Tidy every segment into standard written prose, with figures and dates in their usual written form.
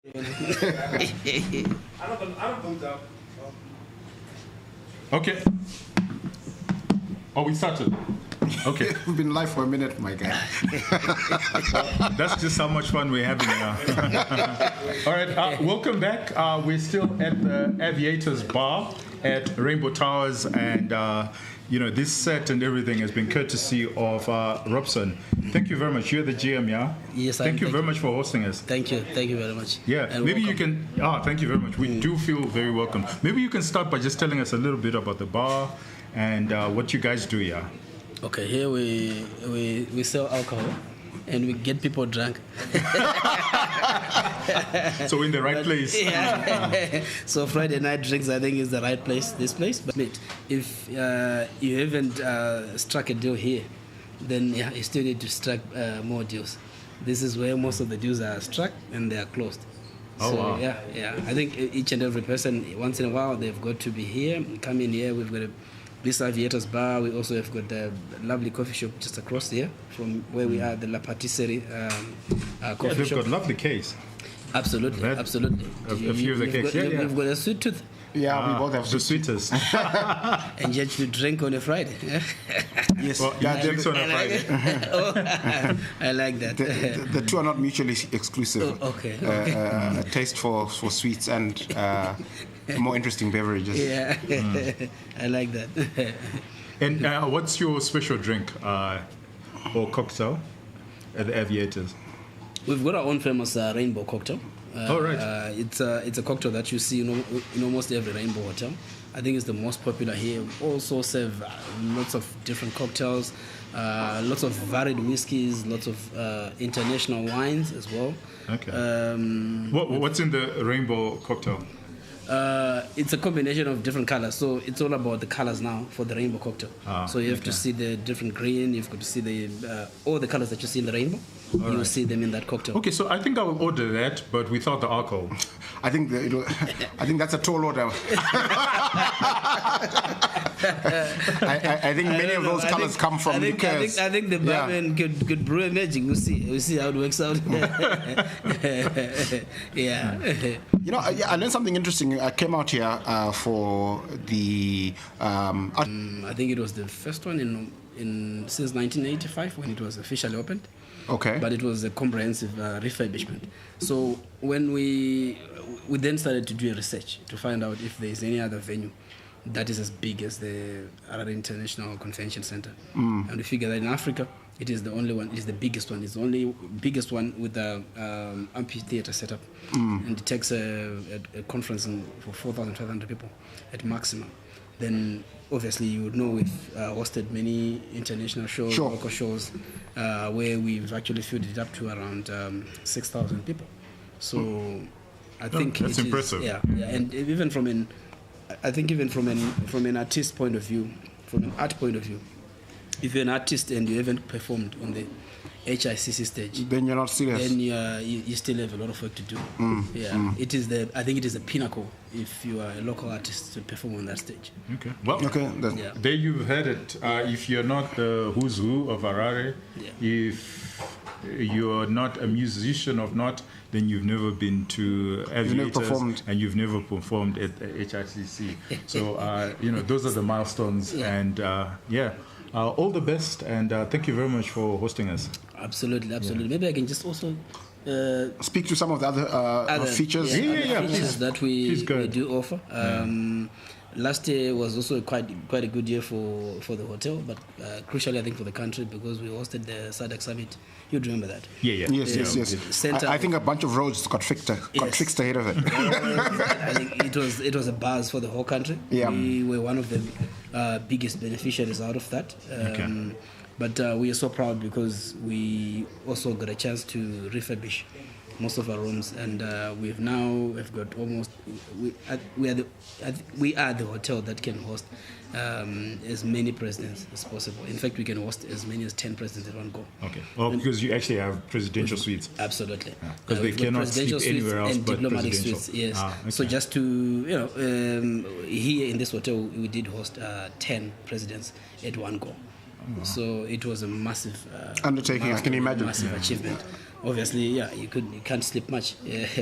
Okay. Oh, we started. Okay. We've been live for a minute, my guy. That's just how much fun we're having now. All right, welcome back. We're still at the Aviators Bar at Rainbow Towers, and this set and everything has been courtesy of Robson. Thank you very much. You're the GM, yeah? Yes, Thank you very much for hosting us. Thank you very much. Yeah, and maybe welcome. you can. Thank you very much. We do feel very welcome. Maybe you can start by just telling us a little bit about the bar and what you guys do, yeah. Okay, here we sell alcohol and we get people drunk. So in the right place. Yeah. So Friday night drinks, I think, is the right place. This place, but if you haven't struck a deal here, then you still need to strike more deals. This is where most of the deals are struck and they are closed. Oh, so wow. yeah. I think each and every person, once in a while, they've got to be here. Come in here. We've got this Aviators Bar. We also have got the lovely coffee shop just across here from where we are, the La Patisserie coffee They've shop. got lovely cakes. Absolutely. A few of the cakes. You've got a sweet tooth. Yeah, we both have the sweetest. And yet you drink on a Friday. Yes, Well, yeah, drinks on a Friday. I like that. the two are not mutually exclusive. Oh, okay. A taste for sweets and more interesting beverages. Yeah, I like that. And what's your special drink or cocktail at the Aviators? We've got our own famous rainbow cocktail. Right. It's a cocktail that you see in almost every rainbow hotel. I think it's the most popular here. We also serve lots of different cocktails, lots of varied whiskeys, lots of international wines as well. Okay. What's in the rainbow cocktail? It's a combination of different colors, so it's all about the colors now for the rainbow cocktail. So you have to see the different green, you've got to see all the colors that you see in the rainbow. You'll see them in that cocktail. Okay, so I think I will order that, but without the alcohol. I think that's a tall order. I think many of those colors come from liqueurs. I think the barman could brew a magic. We'll see how it works out. Yeah. I learned something interesting. I came out here for the. I think it was the first one since 1985 when it was officially opened. Okay. But it was a comprehensive refurbishment. So when we then started to do a research to find out if there is any other venue that is as big as the Harare International Convention Center. And we figured that in Africa, it is the only one, it is the biggest one. It's the only biggest one with the amphitheater setup. And it takes a conference for 4,500 people at maximum. Then obviously you would know we've hosted many international shows, local shows, where we've actually filled it up to around 6,000 people. So I think that's impressive. Yeah, and even from an artist point of view, from an art point of view, if you're an artist and you haven't performed on the HICC stage, then you're not serious. Then you still have a lot of work to do. I think it is the pinnacle if you are a local artist to perform on that stage. Okay. Well, there you've heard it. If you're not the who's who of Harare, if you're not a musician of note, then you've never been to Aviators and you've never performed at HICC. So those are the milestones, and all the best, and thank you very much for hosting us. Absolutely. Maybe I can just also speak to some of the other features. Features that we do offer. Last year was also quite a good year for the hotel, but crucially I think for the country, because we hosted the SADC Summit. You'd remember that. Yes. I think a bunch of roads got fixed ahead of it. I think it was a buzz for the whole country. Yeah. We were one of the biggest beneficiaries out of that. But we are so proud because we also got a chance to refurbish most of our rooms, and we've got almost we are the hotel that can host as many presidents as possible. In fact, we can host as many as 10 presidents at one go. Okay. Well, because you actually have presidential suites. Absolutely. Because they cannot sleep anywhere else but diplomatic presidential suites. Yes. Okay. So just to here in this hotel, we did host 10 presidents at one go. So it was a massive undertaking. I can imagine. Massive achievement. obviously, yeah, you can't sleep much.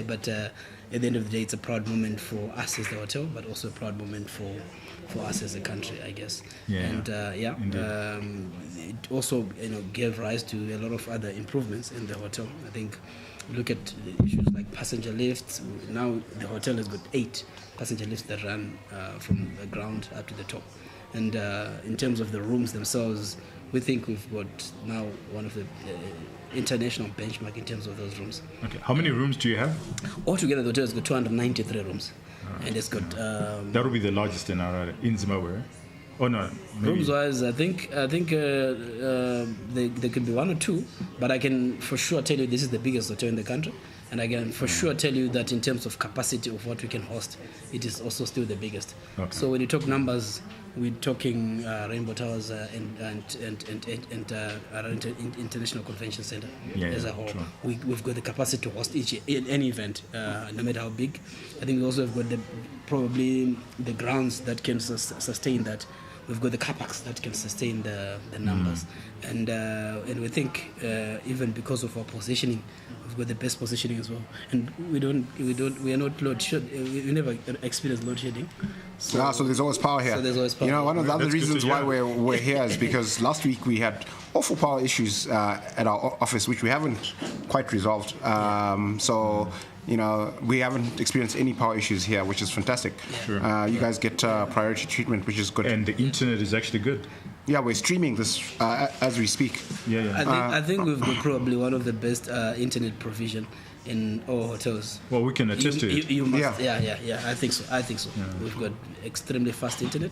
But at the end of the day, it's a proud moment for us as the hotel, but also a proud moment for us as a country, I guess. And it also gave rise to a lot of other improvements in the hotel. I think look at issues like passenger lifts. Now the hotel has got 8 passenger lifts that run from the ground up to the top. And in terms of the rooms themselves, we think we've got now one of the international benchmark in terms of those rooms. Okay. How many rooms do you have? Altogether, the hotel has got 293 rooms. And it's got... that will be the largest in Harare, in Zimbabwe, right? Oh, no. Rooms-wise, I think there could be 1 or 2, but I can for sure tell you this is the biggest hotel in the country. And I can for sure tell you that in terms of capacity of what we can host, it is also still the biggest. Okay. So when you talk numbers, we're talking Rainbow Towers and International Convention Center as a whole. Sure. We've got the capacity to host any event, no matter how big. I think we also have got probably the grounds that can sustain that. We've got the car parks that can sustain the numbers, and we think even because of our positioning, we've got the best positioning as well. And we are not load shed. We never experience load shedding. So there's always power here. So there's always power. One of the other reasons why we're here is because last week we had awful power issues at our office, which we haven't quite resolved. We haven't experienced any power issues here, which is fantastic. Sure. You guys get priority treatment, which is good. And the internet is actually good. Yeah, we're streaming this as we speak. I think we've got probably one of the best internet provision in all hotels. Well, we can attest to it. You must, yeah. I think so. Yeah. We've got extremely fast internet.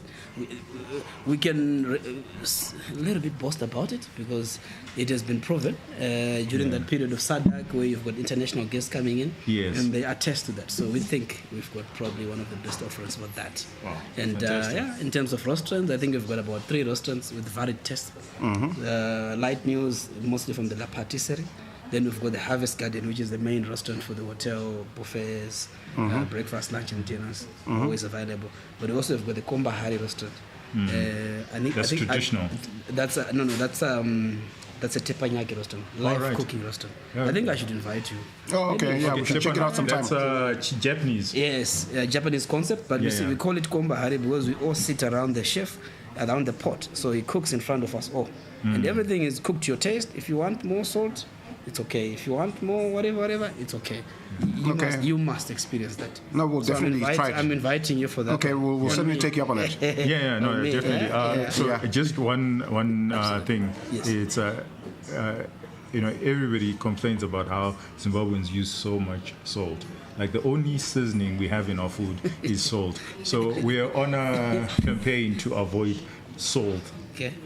We can a little bit boast about it because it has been proven during that period of SADC where you've got international guests coming in, and they attest to that. So we think we've got probably one of the best offerings for that. Wow, and in terms of restaurants, I think we've got about 3 restaurants with varied tastes. Light meals, mostly from the La Patisserie. Then we've got the Harvest Garden, which is the main restaurant for the hotel, buffets, breakfast, lunch, and dinners, always available. But we also have got the Komba Hari restaurant. That's traditional. That's a teppanyaki restaurant, live cooking restaurant. I think I should invite you. Oh, okay. Yeah, we should check it out sometime. That's Japanese. Yes, Japanese concept, but we call it Komba Hari because we all sit around the chef, around the pot. So he cooks in front of us all. And everything is cooked to your taste. If you want more salt, it's okay. If you want more, whatever, it's okay. You must experience that. No, we'll definitely try it. I'm inviting you for that. Okay, we'll certainly take you up on that. Definitely. Just one thing. Yes. It's everybody complains about how Zimbabweans use so much salt. Like the only seasoning we have in our food is salt. So we are on a campaign to avoid salt.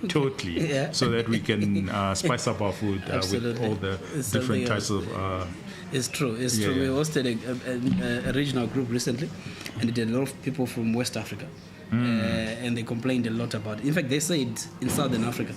Totally, so that we can spice up our food with all the different types of... It's true. We hosted a regional group recently, and it had a lot of people from West Africa, and they complained a lot about it. In fact, they said in Southern Africa,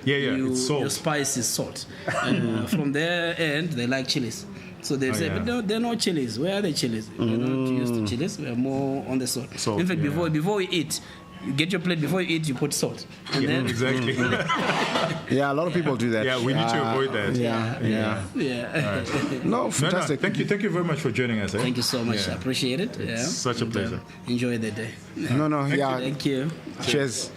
it's salt. Your spice is salt. And from their end, they like chilies. So they say, but no, they're not chilies. Where are the chilies? We're not used to chilies. We're more on the salt. In fact, before we eat, you get your plate, before you eat, you put salt. And then exactly. A lot of people do that. Yeah, we need to avoid that. Yeah. No, fantastic. Thank you very much for joining us. Thank you so much. I appreciate it. It's such a pleasure. Enjoy the day. No, Thank you. Cheers.